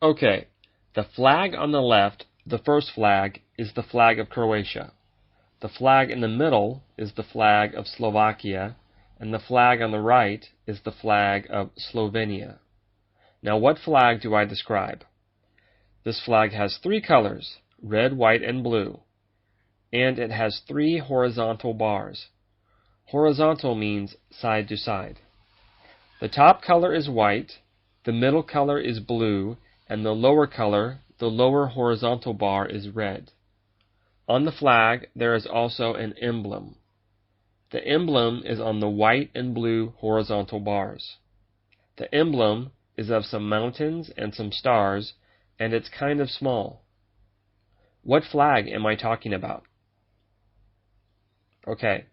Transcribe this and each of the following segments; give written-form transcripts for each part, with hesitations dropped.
Okay, the flag on the left, the first flag, is the flag of Croatia. The flag in the middle is the flag of Slovakia, and the flag on the right is the flag of Slovenia. Now, what flag do I describe? This flag has three colors, red, white, and blue, and it has three horizontal bars. Horizontal means side to side. The top color is white, the middle color is blue, and the lower color, the lower horizontal bar, is red. On the flag, there is also an emblem. The emblem is on the white and blue horizontal bars. The emblem is of some mountains and some stars, and it's kind of small. What flag am I talking about? Okay,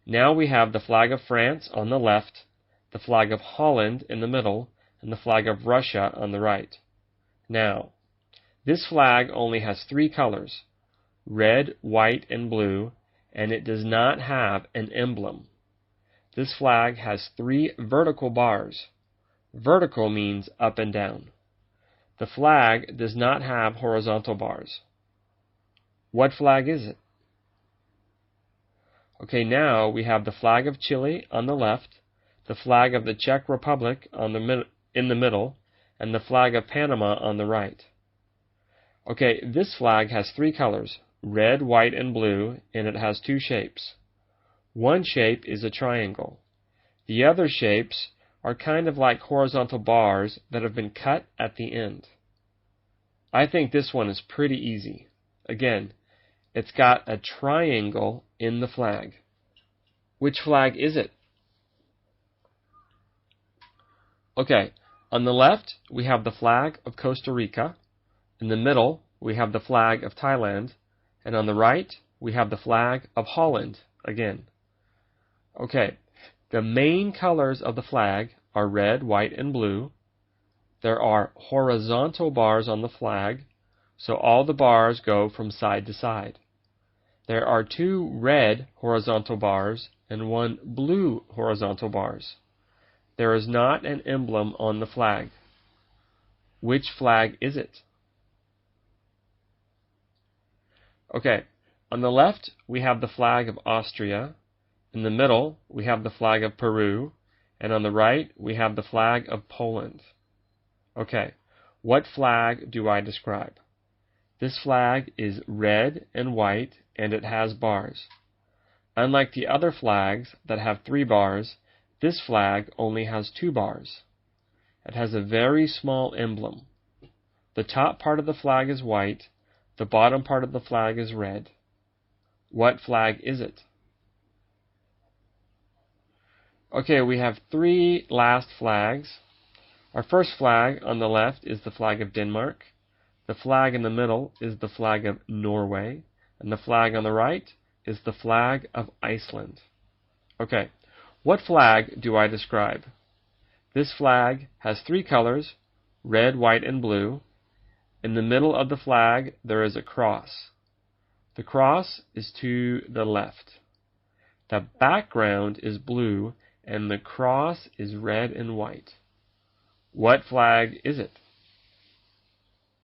now we have the flag of France on the left, the flag of Holland in the middle, and the flag of Russia on the right. Now, this flag only has three colors, red, white, and blue, and it does not have an emblem. This flag has three vertical bars. Vertical means up and down. The flag does not have horizontal bars. What flag is it? Okay, now we have the flag of Chile on the left, the flag of the Czech Republic in the middle, and the flag of Panama on the right. Okay, this flag has three colors, red, white, and blue, and it has two shapes. One shape is a triangle. The other shapes are kind of like horizontal bars that have been cut at the end. I think this one is pretty easy. Again, it's got a triangle in the flag. Which flag is it? Okay, on the left, we have the flag of Costa Rica. In the middle, we have the flag of Thailand. And on the right, we have the flag of Holland again. Okay, the main colors of the flag are red, white, and blue. There are horizontal bars on the flag, so all the bars go from side to side. There are two red horizontal bars and one blue horizontal bars. There is not an emblem on the flag. Which flag is it? Okay, on the left, we have the flag of Austria. In the middle, we have the flag of Peru. And on the right, we have the flag of Poland. Okay, what flag do I describe? This flag is red and white, and it has bars. Unlike the other flags that have three bars, this flag only has two bars. It has a very small emblem. The top part of the flag is white, the bottom part of the flag is red. What flag is it? Okay, we have three last flags. Our first flag on the left is the flag of Denmark. The flag in the middle is the flag of Norway. And the flag on the right is the flag of Iceland. Okay, what flag do I describe? This flag has three colors, red, white, and blue. In the middle of the flag, there is a cross. The cross is to the left. The background is blue, and the cross is red and white. What flag is it?